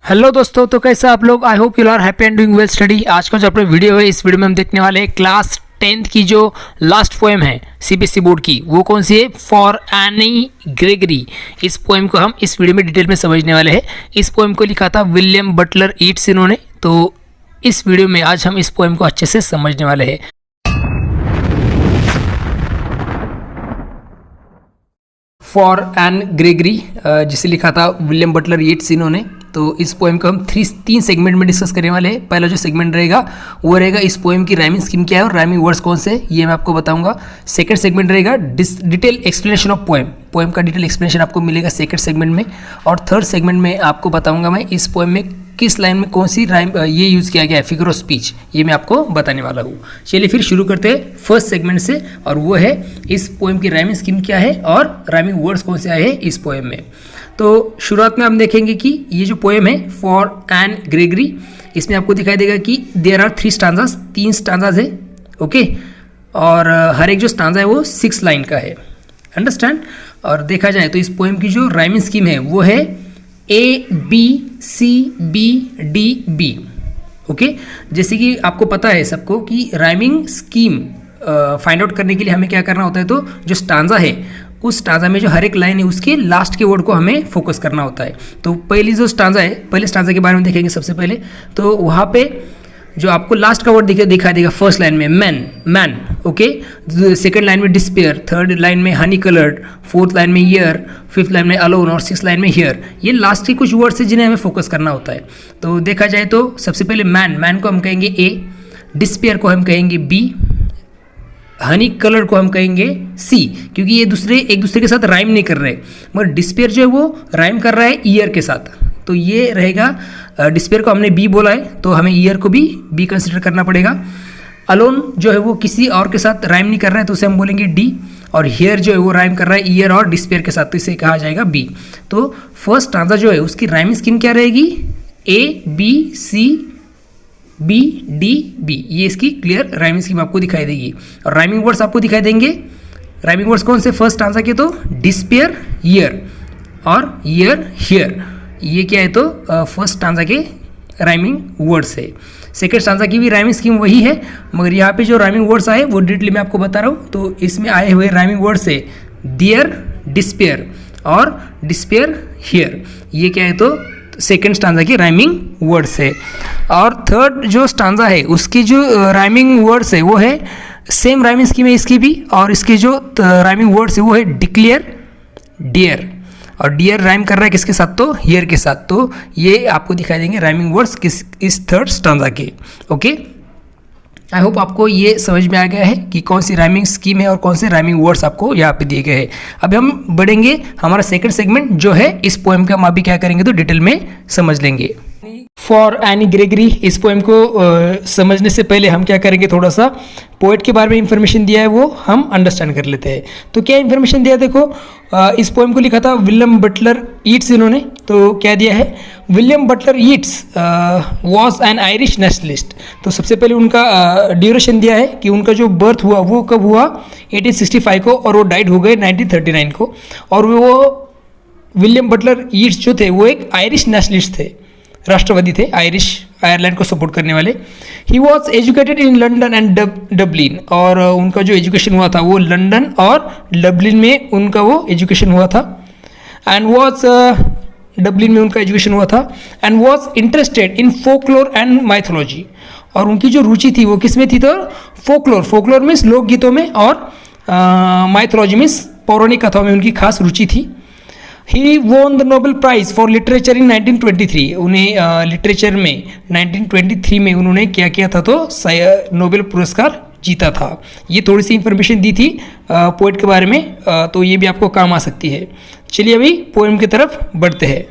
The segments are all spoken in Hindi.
हेलो दोस्तों, तो कैसे आप लोग। I hope you are happy and doing well study. आज का जो अपना वीडियो है, इस वीडियो में हम देखने वाले हैं क्लास 10th की जो लास्ट पोएम है सीबीएसई बोर्ड की, वो कौन सी है, फॉर एनी ग्रेगरी। इस पोएम को हम इस वीडियो में डिटेल में समझने वाले हैं। इस पोएम को लिखा था विलियम बटलर ईट्स इन्होंने, तो इस वीडियो में आज हम इस पोएम को अच्छे से समझने वाले हैं। फॉर एन ग्रेगरी जिसे लिखा था विलियम बटलर ईट्स इन्होंने। तो इस पोएम को हम तीन सेगमेंट में डिस्कस करने वाले हैं। पहला जो सेगमेंट रहेगा वो रहेगा इस पोएम की राइमिंग स्कीम क्या है और राइमिंग वर्ड्स कौन से, ये मैं आपको बताऊंगा। सेकंड सेगमेंट रहेगा डिटेल एक्सप्लेनेशन ऑफ पोएम का डिटेल एक्सप्लेनेशन आपको मिलेगा सेकंड सेगमेंट में। और थर्ड सेगमेंट में आपको बताऊंगा मैं इस पोएम में किस लाइन में कौन सी राइम ये यूज़ किया गया है, फिगर ऑफ स्पीच, ये मैं आपको बताने वाला हूँ। चलिए फिर शुरू करते हैं फर्स्ट सेगमेंट से, और वो है इस पोएम की राइमिंग स्कीम क्या है और राइमिंग वर्ड्स कौन से आए हैं इस पोएम में। तो शुरुआत में हम देखेंगे कि ये जो पोएम है फॉर एन ग्रेगरी, इसमें आपको दिखाई देगा कि देयर आर 3 स्टांजास, 3 स्टांजास है, ओके। और हर एक जो स्टांजा है वो 6 लाइन का है, अंडरस्टैंड। और देखा जाए तो इस पोएम की जो राइमिंग स्कीम है वो है ABCBDB, ओके। जैसे कि आपको पता है सबको कि राइमिंग स्कीम फाइंड आउट करने के लिए हमें क्या करना होता है, तो जो स्टांजा है उस स्टांजा में जो हर एक लाइन है उसके लास्ट के वर्ड को हमें फोकस करना होता है। तो पहली जो स्टांजा है, पहले स्टांजा के बारे में देखेंगे सबसे पहले। तो वहाँ पे जो आपको लास्ट का वर्ड दिखाई देगा फर्स्ट लाइन में मैन, ओके। सेकंड लाइन में डिस्पेयर, थर्ड लाइन में हनी कलर्ड, फोर्थ लाइन में ईयर, फिफ्थ लाइन में अलोन और सिक्स लाइन में हियर। ये लास्ट के कुछ वर्ड्स हैं जिन्हें हमें फोकस करना होता है। तो देखा जाए तो सबसे पहले मैन को हम कहेंगे A, डिस्पेयर को हम कहेंगे B, हनी कलर को हम कहेंगे C, क्योंकि ये एक दूसरे के साथ राइम नहीं कर रहे, मगर डिस्पेयर जो है वो राइम कर रहा है ईयर के साथ। तो ये रहेगा, डिस्पेयर को हमने B बोला है तो हमें ईयर को भी B कंसिडर करना पड़ेगा। अलोन जो है वो किसी और के साथ राइम नहीं कर रहा है तो उसे हम बोलेंगे D, और हियर जो है वो राइम कर रहा है ईयर और डिस्पेयर के साथ, तो इसे कहा जाएगा B। तो फर्स्ट स्टांजा जो है उसकी राइमिंग स्कीम क्या रहेगी, ABCBDB, ये इसकी क्लियर राइमिंग स्कीम आपको दिखाई देगी। और राइमिंग वर्ड्स आपको दिखाई देंगे, राइमिंग वर्ड्स कौन से फर्स्ट स्टांजा के, तो डिस्पेयर ईयर और ईयर हियर, ये क्या है तो फर्स्ट स्टांजा के राइमिंग वर्ड्स है। सेकंड स्टांजा की भी राइमिंग स्कीम वही है, मगर यहाँ पे जो राइमिंग वर्ड्स आए वो डिटेल मैं आपको बता रहा हूँ। तो इसमें आए हुए राइमिंग वर्ड्स है दियर, डिस्पेयर और डिस्पेयर हियर, ये क्या है तो सेकेंड स्टांजा की राइमिंग वर्ड्स है। और थर्ड जो स्टांजा है उसकी जो राइमिंग वर्ड्स है वो है सेम राइमिंग स्कीम है इसकी भी, और इसकी जो राइमिंग वर्ड्स है वो है डिक्लेयर, डियर, और डियर राइम कर रहा है किसके साथ, तो हियर के साथ। तो ये आपको दिखाई देंगे राइमिंग वर्ड्स इस थर्ड स्टांजा के, ओके। आई होप आपको ये समझ में आ गया है कि कौन सी राइमिंग स्कीम है और कौन से राइमिंग वर्ड्स आपको यहाँ पे दिए गए हैं। अब हम बढ़ेंगे हमारा सेकंड सेगमेंट जो है इस पोएम का, हम अभी क्या करेंगे तो डिटेल में समझ लेंगे। फॉर एनी ग्रेगरी, इस पोएम को समझने से पहले हम क्या करेंगे, थोड़ा सा पोएट के बारे में इंफॉर्मेशन दिया है वो हम अंडरस्टैंड कर लेते हैं। तो क्या इंफॉर्मेशन दिया है, देखो इस पोएम को लिखा था विलियम बटलर ईट्स इन्होंने। तो क्या दिया है, William Butler Yeats was an Irish nationalist. तो सबसे पहले उनका ड्यूरेशन दिया है कि उनका जो बर्थ हुआ वो कब हुआ, 1865 को, और वो डाइड हो गए 1939 को। और वो विलियम बटलर ईट्स जो थे वो एक आयरिश नेशनलिस्ट थे, राष्ट्रवादी थे, आयरलैंड को सपोर्ट करने वाले। He was educated in London and Dublin, और उनका जो एजुकेशन हुआ था वो लंदन और डबलिन में उनका वो एजुकेशन हुआ था। एंड वॉज डबलिन में उनका एजुकेशन हुआ था। And was interested in folklore and mythology, और उनकी जो रुचि थी वो किस में थी, तो फोकलोर मीन्स लोकगीतों में, और माइथोलॉजी मीन्स पौराणिक कथाओं में उनकी खास रुचि थी। He won the Nobel prize for literature in 1923, उन्हें लिटरेचर में 1923 में उन्होंने क्या किया था, तो नोबेल पुरस्कार जीता था। ये थोड़ी सी इंफॉर्मेशन दी थी पोएट के बारे में, तो ये भी आपको काम आ सकती है। चलिए अभी पोएम की तरफ बढ़ते हैं।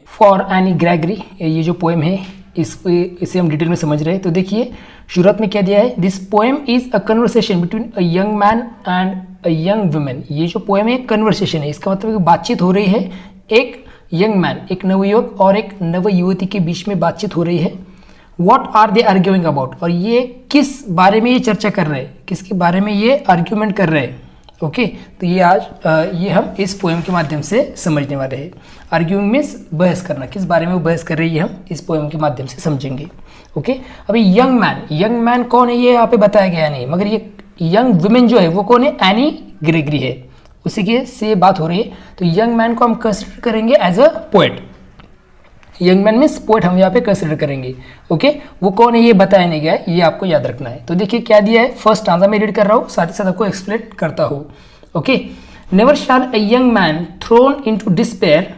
फॉर एनी ग्रेगरी, ये जो पोएम है इसे हम डिटेल में समझ रहे हैं। तो देखिए शुरुआत में क्या दिया है, this poem is a conversation between a young man and a young women. ये जो पोएम है कन्वर्सेशन है, इसका मतलब बातचीत हो रही है एक यंग मैन, एक नवयुवक और एक नव युवती के बीच में बातचीत हो रही है। What are they arguing about, और ये किस बारे में ये चर्चा कर रहे हैं, किसके बारे में ये आर्ग्यूमेंट कर रहे हैं, ओके, तो ये आज ये हम इस पोएम के माध्यम से समझने वाले हैं। आर्ग्यूइंग मीन्स बहस करना, किस बारे में वो बहस कर रही है हम इस पोएम के माध्यम से समझेंगे। ओके, अभी यंग मैन कौन है ये यहाँ पे बताया गया नहीं, मगर ये यंग वुमेन जो है वो कौन है, एनी ग्रेगरी है, उसी के से बात हो रही है। तो यंग मैन को हम कंसिडर करेंगे as a poet. Young man means poet हम यहाँ पे कंसिडर करेंगे। ओके, वो कौन है ये बताया नहीं गया है, ये आपको याद रखना है। तो देखिए क्या दिया है, फर्स्ट स्टांजा में रीड कर रहा हूँ, साथ ही साथ आपको एक्सप्लेन करता हूँ। Okay, never shall a young man thrown into despair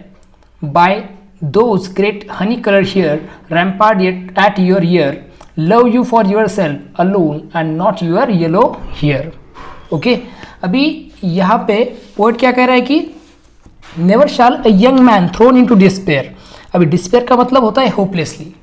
by those great honey colour hair rampart at your ear love you for yourself alone and not your yellow hair. Okay, अभी यहाँ पे पोएट क्या कह रहा है कि never shall a young man thrown into despair. अभी डिस्पेयर का मतलब होता है hopelessly.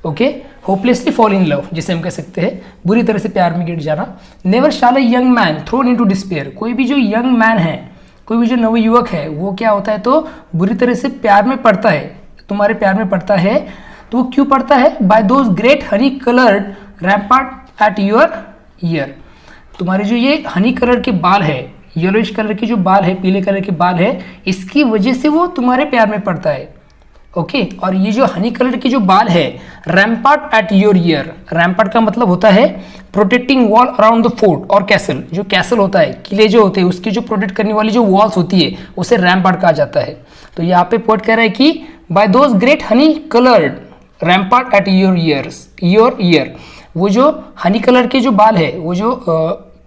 Okay, hopelessly fall in love, जिसे हम कह सकते हैं बुरी तरह से प्यार में गिर जाना। Never shall a young man thrown into despair, कोई भी जो यंग मैन है, कोई भी जो नवयुवक है, वो क्या होता है तो बुरी तरह से प्यार में पड़ता है, तुम्हारे प्यार में पड़ता है। तो वो क्यों पड़ता है, by those great honey coloured rampart at your ear, तुम्हारे जो ये हनी कलर के बाल है, येलोइश कलर के जो बाल है, पीले कलर के बाल है, इसकी वजह से वो तुम्हारे प्यार में पड़ता है। ओके, और ये जो हनी कलर के जो बाल है, rampart at your year, rampart का मतलब होता है protecting wall around the fort और कैसल, जो कैसल होता है, किले जो होते हैं उसकी जो प्रोटेक्ट करने वाली जो वॉल्स होती है उसे रैम्पार्ट कहा जाता है। तो यहाँ पे पोएट कह रहा है कि by those great honey coloured rampart at your ear, वो जो हनी कलर के जो बाल है, वो जो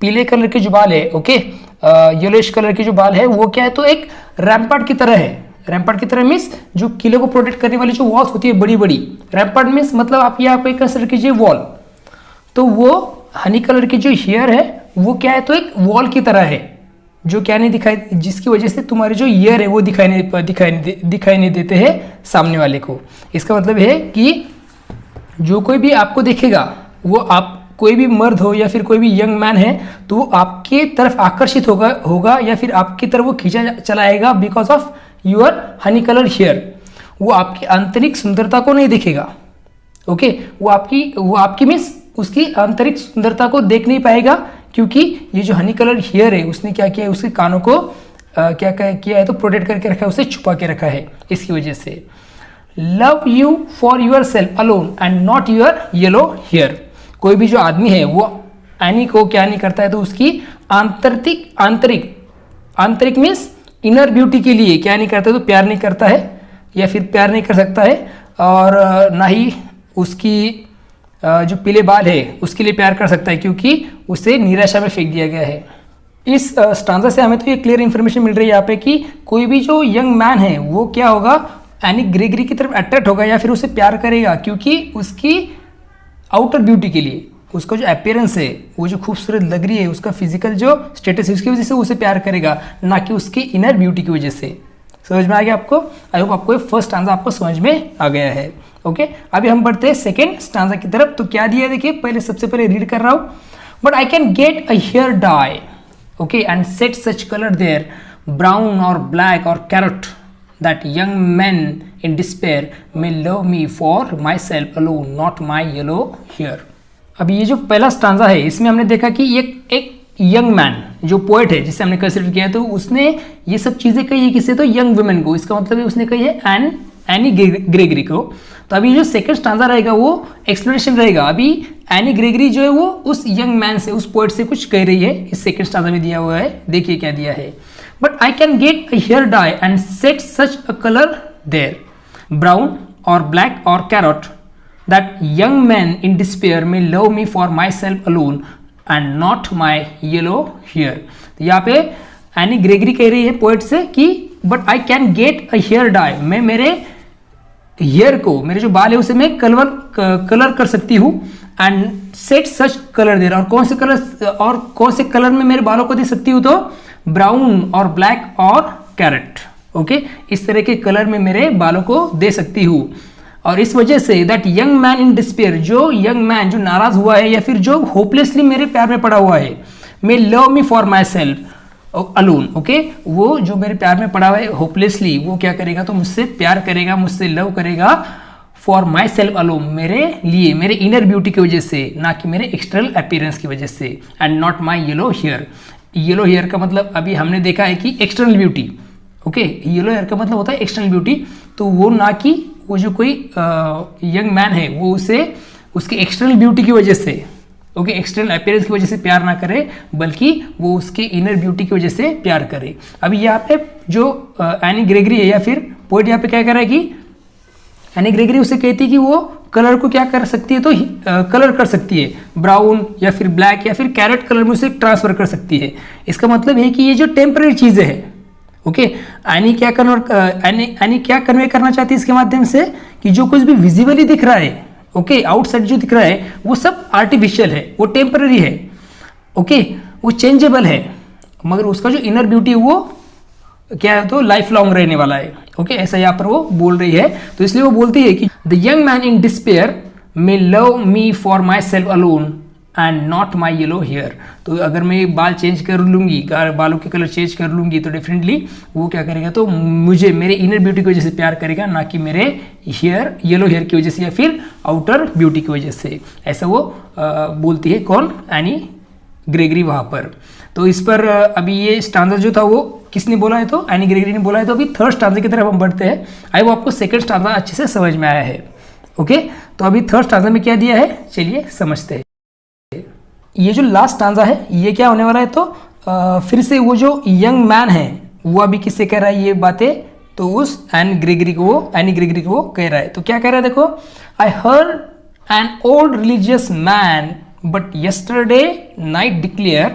पीले कलर के जो बाल है, ओके, येलोइश कलर के जो बाल है, वो क्या है तो एक रैम्पार्ट की तरह है। रैम्पार्ट की तरह मीन्स जो किले को प्रोटेक्ट करने वाली जो वॉल्स होती है बड़ी बड़ी, रैम्पार्ट मीन्स मतलब आप ये आपको कंसिडर कीजिए वॉल। तो वो हनी कलर की जो हेयर है वो क्या है तो एक वॉल की तरह है, जो क्या नहीं दिखाई, जिसकी वजह से तुम्हारे जो ईयर है वो दिखाई नहीं देते हैं सामने वाले को। इसका मतलब है कि जो कोई भी आपको देखेगा, वो आप कोई भी मर्द हो या फिर कोई भी यंग मैन है, तो वो आपके तरफ आकर्षित होगा या फिर आपकी तरफ वो खींचा चलाएगा because of your honey colour hair. वो आपकी आंतरिक सुंदरता को नहीं देखेगा। ओके, वो आपकी मीन्स उसकी आंतरिक सुंदरता को देख नहीं पाएगा, क्योंकि ये जो हनी कलर हेयर है उसने क्या किया है, उसके कानों को क्या किया है तो प्रोटेक्ट करके रखा है, उसे छुपा के रखा है। इसकी वजह से love you for yourself alone and not your yellow hair, कोई भी जो आदमी है वो एनी को क्या नहीं करता है तो उसकी आंतरिक मीन्स इनर ब्यूटी के लिए क्या नहीं करता है तो प्यार नहीं करता है या फिर प्यार नहीं कर सकता है, और ना ही उसकी जो पीले बाल है उसके लिए प्यार कर सकता है, क्योंकि उसे निराशा में फेंक दिया गया है। इस स्टांजा से हमें तो ये क्लियर इन्फॉर्मेशन मिल रही है यहाँ पे कि कोई भी जो यंग मैन है वो क्या होगा, एनी ग्रेगरी की तरफ अट्रैक्ट होगा या फिर उसे प्यार करेगा, क्योंकि उसकी आउटर ब्यूटी के लिए, उसका जो अपीयरेंस है, वो जो खूबसूरत लग रही है, उसका फिजिकल जो स्टेटस है उसकी वजह से उसे प्यार करेगा, ना कि उसकी इनर ब्यूटी की वजह से। समझ में आ गया आपको? आई होप आपको फर्स्ट स्टांजा आपको समझ में आ गया है। ओके, अभी हम बढ़ते हैं सेकेंड स्टांजा की तरफ। तो क्या दिया है देखिए, पहले सबसे पहले रीड कर रहा हूँ। But I can get a hair dye, okay, and set such colour there brown और ब्लैक और carrot that young men in despair may love me for myself alone, not my yellow hair। अभी ये जो पहला स्टांजा है इसमें हमने देखा कि एक यंग मैन जो पोएट है जिसे हमने कंसिडर किया है, तो उसने ये सब चीज़ें कही है किसे तो यंग वुमेन को। इसका मतलब है उसने कही है एनी ग्रेगरी को। तो अभी जो सेकंड स्टांजा रहेगा वो एक्सप्लेनेशन रहेगा। अभी एनी ग्रेगरी जो है वो उस यंग मैन से, उस पोएट से कुछ कह रही है, इस सेकंड स्टांजा में दिया हुआ है। देखिए क्या दिया है, but I can get a hair dye and set such a colour there brown और ब्लैक और carrot that young man in despair may love me for myself alone and not my yellow hair. तो यहाँ पे एनी ग्रेगरी कह रही है पोएट से कि but I can get a hair dye, मैं मेरे हेयर को, मेरे जो बाल है उसे मैं कलर कर सकती हूँ, एंड सेट सच कलर देर, और कौन से कलर में मेरे बालों को दे सकती हूँ तो ब्राउन और ब्लैक और कैरेट। ओके, इस तरह के कलर में मेरे बालों को दे सकती हूँ। और इस वजह say that young man in despair, जो यंग मैन जो नाराज हुआ है या फिर जो होपलेसली मेरे प्यार में पड़ा हुआ है, मे love me for myself alone. Okay, वो जो मेरे प्यार में पड़ा हुआ है होपलेसली, वो क्या करेगा तो मुझसे प्यार करेगा, मुझसे लव करेगा फॉर माई सेल्फ अलोन, मेरे लिए, मेरे इनर ब्यूटी की वजह से, ना कि मेरे एक्सटर्नल अपीयरेंस की वजह से, and not my yellow hair. Yellow hair का मतलब अभी हमने देखा है कि external beauty, okay, yellow hair का मतलब होता है एक्सटर्नल ब्यूटी, तो वो ना कि वो जो कोई यंग मैन है वो उसे उसके एक्सटर्नल ब्यूटी की वजह से, ओके, एक्सटर्नल अपीयरेंस की वजह से प्यार ना करे, बल्कि वो उसके इनर ब्यूटी की वजह से प्यार करे। अभी यहाँ पे जो एनी ग्रेगरी है या फिर पोइट यहाँ पे क्या कर रहा है कि एनी ग्रेगरी उसे कहती है कि वो कलर को क्या कर सकती है, तो कलर कर सकती है, ब्राउन या फिर ब्लैक या फिर कैरेट कलर में उसे ट्रांसफर कर सकती है। इसका मतलब है कि ये जो टेम्पररी चीज़ें हैं, ओके, एनी क्या कन्वे करना चाहती है इसके माध्यम से कि जो कुछ भी विजिबली दिख रहा है, ओके, आउटसाइड जो दिख रहा है वो सब आर्टिफिशियल है, वो टेम्पररी है, ओके, वो चेंजेबल है, मगर उसका जो इनर ब्यूटी है वो क्या है, तो लाइफ लॉन्ग रहने वाला है, ओके, ऐसा यहाँ पर वो बोल रही है। तो इसलिए वो बोलती है कि the young man in despair may love me for myself alone and not my yellow hair. तो अगर मैं बाल चेंज कर लूँगी, बालों के कलर चेंज कर लूँगी, तो डेफिनेटली वो क्या करेगा, तो मुझे मेरे इनर ब्यूटी की वजह से प्यार करेगा, ना कि मेरे येलो हेयर की वजह से या फिर आउटर ब्यूटी की वजह से। ऐसा वो बोलती है कौन, एनी ग्रेगरी वहाँ पर। तो इस पर अभी ये स्टांजा जो था वो किसने बोला है, तो एनी ग्रेगरी ने बोला है। तो अभी थर्ड स्टांजा की तरफ हम बढ़ते हैं। आई वो आपको सेकंड स्टांजा अच्छे से समझ में आया है, ओके। तो अभी थर्ड स्टांजा में क्या दिया है, चलिए समझते हैं। ये जो लास्ट स्टांजा है ये क्या होने वाला है, तो फिर से वो जो यंग मैन है वो अभी किससे कह रहा है ये बातें, तो उस एनी ग्रेगरी को वो कह रहा है। तो क्या कह रहा है, देखो, I heard an old religious man but yesterday night declare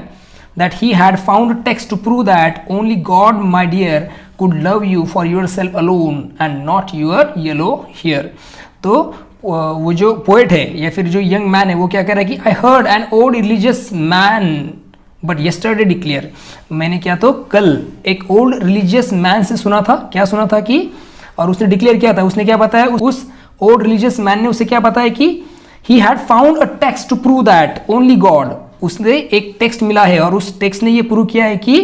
that he had found a text to prove that only God, my dear, could love you for yourself alone and not your yellow hair। तो वो जो पोएट है या फिर जो यंग मैन है वो क्या कह रहा है कि I heard an old religious man but yesterday declare, मैंने क्या, तो कल एक ओल्ड रिलीजियस मैन से सुना था, क्या सुना था कि, और उसने डिक्लेयर किया था, उसने क्या बताया, उस ओल्ड रिलीजियस मैन ने उसे क्या बताया कि he had found a text to prove that only God, उसने एक टेक्स्ट मिला है और उस टेक्स्ट ने ये प्रूव किया है कि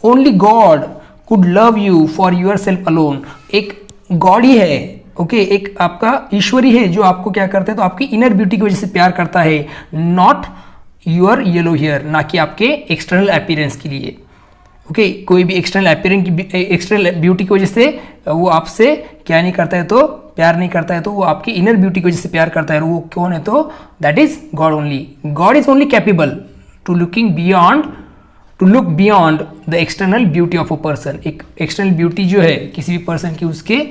only God could love you for yourself alone। एक गॉड ही है, ओके, एक आपका ईश्वरी है जो आपको क्या करता है, तो आपकी इनर ब्यूटी की वजह से प्यार करता है, नॉट योर येलो हेयर, ना कि आपके एक्सटर्नल अपीयरेंस के लिए, ओके। कोई भी एक्सटर्नल ब्यूटी की वजह से वो आपसे क्या नहीं करता है, तो प्यार नहीं करता है, तो वो आपकी इनर ब्यूटी की वजह से प्यार करता है। और वो कौन है, तो that is God only. God is only capable to look beyond the external beauty of a person. एक एक्सटर्नल ब्यूटी जो है किसी भी पर्सन की, उसके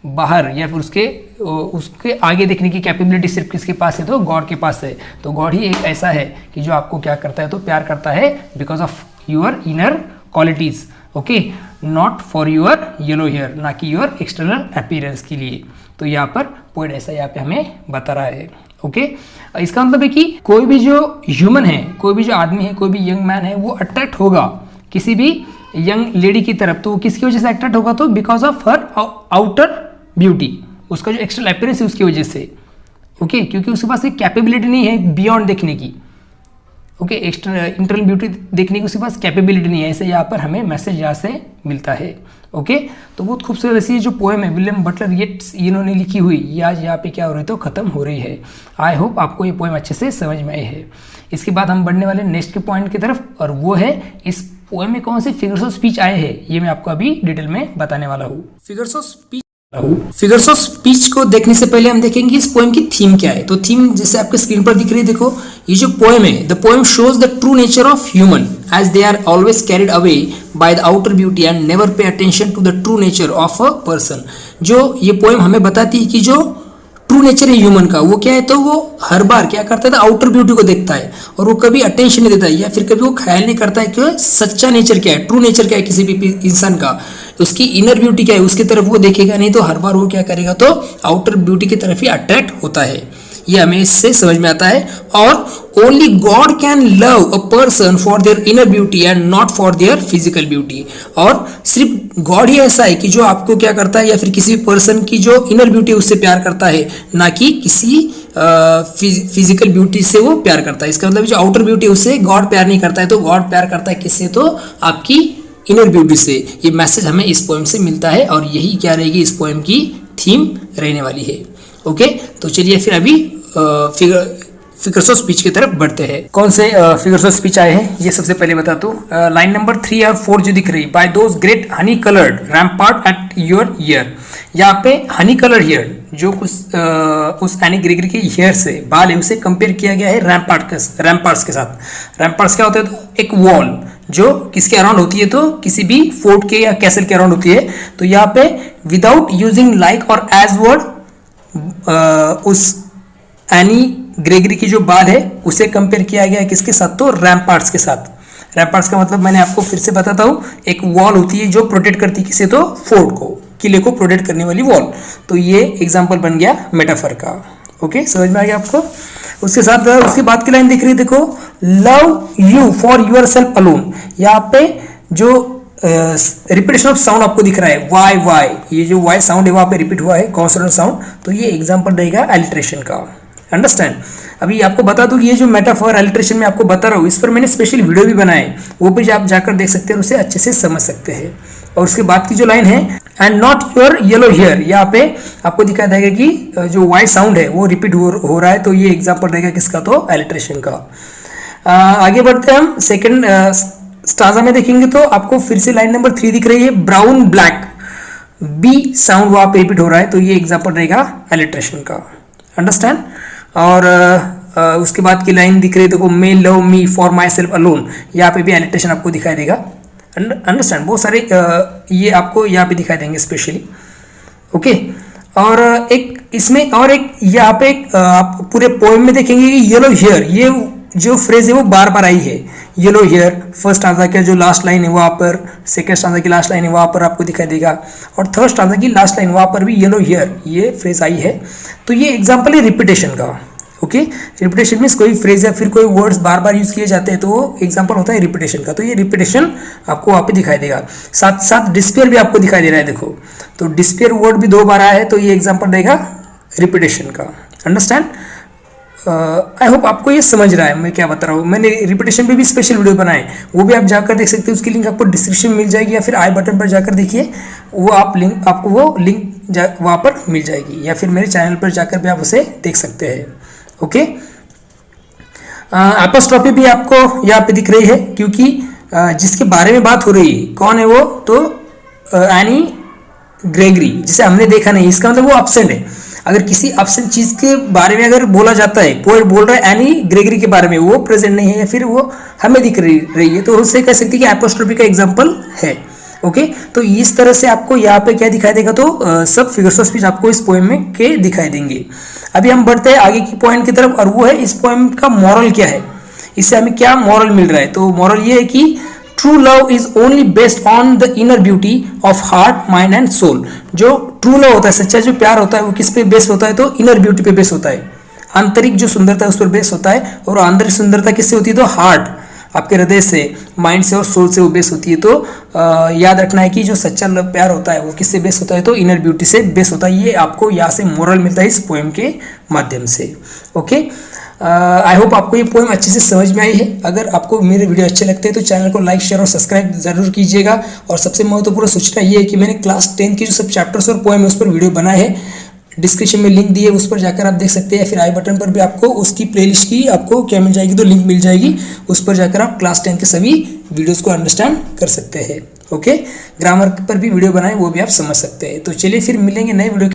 बाहर या फिर उसके आगे देखने की कैपेबिलिटी सिर्फ किसके पास है, तो गॉड के पास है। तो गॉड ही एक ऐसा है कि जो आपको क्या करता है, तो प्यार करता है because of your inner qualities, okay, not for your yellow hair, ना कि योर एक्सटर्नल अपीयरेंस के लिए। तो यहाँ पर पोएट ऐसा यहाँ पे हमें बता रहा है, ओके। इसका मतलब है कि कोई भी जो ह्यूमन है, कोई भी जो आदमी है, कोई भी यंग मैन है, वो अट्रैक्ट होगा किसी भी यंग लेडी की तरफ। तो वो किसकी वजह से अट्रैक्ट होगा, तो because of her outer beauty, उसका जो एक्सटर्नल अपीयरेंस है उसकी वजह से, ओके, क्योंकि उसके पास एक कैपेबिलिटी नहीं है बियॉन्ड देखने की, ओके, एक्सटर्नल इंटरनल ब्यूटी देखने की उसके पास कैपेबिलिटी नहीं है। ऐसे यहाँ पर हमें मैसेज यहाँ से मिलता है, ओके। तो बहुत खूबसूरत ऐसी जो पोएम है विलियम बटलर येट्स इन्होंने लिखी हुई, ये आज यहाँ पे क्या हो रही है, तो खत्म हो रही है। आई होप आपको ये पोएम अच्छे से समझ में आई है। इसके बाद हम बढ़ने वाले नेक्स्ट के पॉइंट की तरफ, और वो है इस पोएम में कौन से फिगर्स ऑफ स्पीच आए हैं, ये मैं आपको अभी डिटेल में बताने वाला हूँ। फिगर्स ऑफ स्पीच को देखने से पहले हम देखेंगे इस पोएम की थीम क्या है। तो थीम जैसे आपके स्क्रीन पर दिख रही है, देखो, ये जो पोएम है, the poem shows the true nature of human as they are always carried away by the outer beauty and never pay attention to the true nature of a person. जो ये पोएम हमें बताती है कि जो ट्रू नेचर है ह्यूमन का, वो क्या है, तो वो हर बार क्या करता है, तो आउटर ब्यूटी को देखता है और वो कभी अटेंशन नहीं देता है, या फिर कभी वो ख्याल नहीं करता है कि सच्चा नेचर क्या है, ट्रू नेचर क्या है किसी भी इंसान का, उसकी इनर ब्यूटी क्या है, उसकी तरफ वो देखेगा नहीं। तो हर बार वो क्या करेगा, तो आउटर ब्यूटी की तरफ ही अट्रैक्ट होता है। ये हमें इससे समझ में आता है। और only God can love a person for their inner beauty and not for their physical beauty. और सिर्फ गॉड ही ऐसा है कि जो आपको क्या करता है, या फिर किसी भी पर्सन की जो इनर ब्यूटी उससे प्यार करता है, ना कि किसी फिजिकल ब्यूटी से वो प्यार करता है। इसका मतलब जो आउटर ब्यूटी उससे गॉड प्यार नहीं करता है, तो गॉड प्यार करता है किससे, तो आपकी इनर ब्यूटी से। ये मैसेज हमें इस पोएम से मिलता है और यही क्या रहेगी इस पोएम की थीम रहने वाली है, ओके। तो चलिए फिर अभी फिगर्स ऑफ स्पीच की तरफ बढ़ते हैं। कौन से फिगर्स ऑफ स्पीच आए हैं ये सबसे पहले बता दूं। लाइन नंबर 3 और 4 जो दिख रही है, by those great honey coloured rampart at your ear. यहाँ पे हनी कलर हेयर जो उस एनी ग्रेगरी के हेयर से बाल है उसे कंपेयर किया गया है रैम्पार्ट्स के साथ। रैम्पार्ट्स क्या होता है? तो एक वॉल जो किसके अराउंड होती है, तो किसी भी फोर्ट के या कैसल के अराउंड होती है। तो यहाँ पे विदाउट यूजिंग लाइक और एज वर्ड उस एनी ग्रेगरी की जो बाल है उसे कंपेयर किया गया है किसके साथ? तो रैम्पार्ट्स के साथ। रैम्पार्ट्स का मतलब मैंने आपको फिर से बताता हूँ, एक वॉल होती है जो प्रोटेक्ट करती है किसे? तो फोर्ट को, किले को प्रोटेक्ट करने वाली वॉल। तो ये एग्जाम्पल बन गया मेटाफर का। ओके, समझ में आ गया आपको? उसके साथ उसके बाद की लाइन दिख रही है, देखो, love you for yourself alone. यहाँ पे जो रिपीटेशन ऑफ साउंड आपको दिख रहा है, वाई वाई, ये जो वाई साउंड है वहां पे रिपीट हुआ है, कॉन्सोनेंट साउंड। तो ये एग्जाम्पल रहेगा एलिट्रेशन का। अंडरस्टैंड? अभी आपको बता दूं कि ये जो मेटाफर एलिट्रेशन में आपको बता रहा हूँ, इस पर मैंने स्पेशल वीडियो भी बनाए, वो भी आप जाकर देख सकते हैं और उसे अच्छे से समझ सकते हैं। और उसके बाद की जो लाइन है, and not your yellow hair, यहाँ पे आपको दिखाई देगा कि जो वाई साउंड है वो रिपीट हो रहा है। तो ये एग्जाम्पल रहेगा किसका? तो एलिट्रेशन का। आगे बढ़ते हैं हम। सेकेंड स्टांजा में देखेंगे तो आपको फिर से लाइन नंबर 3 दिख रही है, ब्राउन ब्लैक, बी साउंड वहां पे रिपीट हो रहा है। तो ये एग्जाम्पल रहेगा एलिट्रेशन का। अंडरस्टैंड? और उसके बाद की लाइन दिख रही है, देखो, मे love me for myself alone, यहाँ पे भी एलिट्रेशन आपको दिखाई देगा। अंडरस्टैंड? बहुत सारे ये आपको यहाँ पे दिखाई देंगे स्पेशली। ओके, और एक इसमें और एक यहाँ पे आप पूरे पोएम में देखेंगे कि येलो हेयर, ये जो फ्रेज है वो बार बार आई है। येलो हेयर फर्स्ट स्टांजा का जो लास्ट लाइन है वहाँ पर, सेकंड स्टांजा की लास्ट लाइन है वहाँ पर आपको दिखाई देगा, और थर्ड स्टांजा की लास्ट लाइन वहाँ पर भी येलो हेयर ये फ्रेज आई है। तो ये एग्जाम्पल है रिपीटेशन का। ओके, रिपीटेशन मीन्स कोई फ्रेज या फिर कोई वर्ड्स बार बार यूज किए जाते हैं तो वो एग्जाम्पल होता है रिपीटेशन का। तो ये रिपीटेशन आपको वहाँ पे दिखाई देगा। साथ साथ डिस्पेयर भी आपको दिखाई दे रहा है, देखो, तो डिस्पेयर वर्ड भी 2 बार आया है। तो ये एग्जाम्पल रहेगा रिपीटेशन का। अंडरस्टैंड? आई होप आपको ये समझ रहा है मैं क्या बता रहा हूँ। मैंने रिपीटेशन पे भी स्पेशल वीडियो बनाए, वो भी आप जाकर देख सकते हैं। उसकी लिंक आपको डिस्क्रिप्शन में मिल जाएगी या फिर आई बटन पर जाकर देखिए, वो आपको वो लिंक वहाँ पर मिल जाएगी, या फिर मेरे चैनल पर जाकर भी आप उसे देख सकते हैं। ओके, एपोस्ट्रोफी भी आपको यहाँ पे दिख रही है, क्योंकि जिसके बारे में बात हो रही है कौन है वो? तो एनी ग्रेगरी, जिसे हमने देखा नहीं, इसका मतलब वो एब्सेंट है। अगर किसी एब्सेंट चीज के बारे में अगर बोला जाता है, पोएट बोल रहा है एनी ग्रेगरी के बारे में, वो प्रेजेंट नहीं है या फिर वो हमें दिख रही है, तो उससे कह सकते हैं कि एपोस्ट्रोफी का एग्जाम्पल है। ओके, तो इस तरह से आपको यहाँ पे क्या दिखाई देगा? तो सब फिगर्स ऑफ स्पीच आपको इस पोएम में के दिखाई देंगे। अभी हम बढ़ते हैं आगे की पॉइंट की तरफ, और वो है इस पोएम का मॉरल क्या है, इससे हमें क्या मॉरल मिल रहा है। तो मॉरल ये है कि true love is only based on the inner beauty of heart, mind and soul. जो ट्रू लव होता है, सच्चा जो प्यार होता है, वो किस पे बेस होता है? तो इनर ब्यूटी पे बेस होता है, आंतरिक जो सुंदरता है उस पर बेस होता है। और आंतरिक सुंदरता किससे होती है? तो हार्ट, आपके हृदय से, माइंड से और सोल से वो बेस होती है। तो याद रखना है कि जो सच्चा लव प्यार होता है वो किससे बेस होता है? तो इनर ब्यूटी से बेस होता है। ये आपको यहाँ से मोरल मिलता है इस पोएम के माध्यम से। ओके, आई होप आपको ये पोएम अच्छे से समझ में आई है। अगर आपको मेरे वीडियो अच्छे लगते हैं तो चैनल को लाइक, शेयर और सब्सक्राइब जरूर कीजिएगा। और सबसे महत्वपूर्ण सूचना ये है कि मैंने क्लास 10 की जो सब चैप्टर्स और पोएम है उस पर वीडियो बनाए हैं, डिस्क्रिप्शन में लिंक दिए, उस पर जाकर आप देख सकते हैं। फिर आई बटन पर भी आपको उसकी प्लेलिस्ट की आपको क्या मिल जाएगी? तो लिंक मिल जाएगी, उस पर जाकर आप क्लास 10 के सभी वीडियोस को अंडरस्टैंड कर सकते हैं। ओके, ग्रामर पर भी वीडियो बनाए, वो भी आप समझ सकते हैं। तो चलिए फिर मिलेंगे नए वीडियो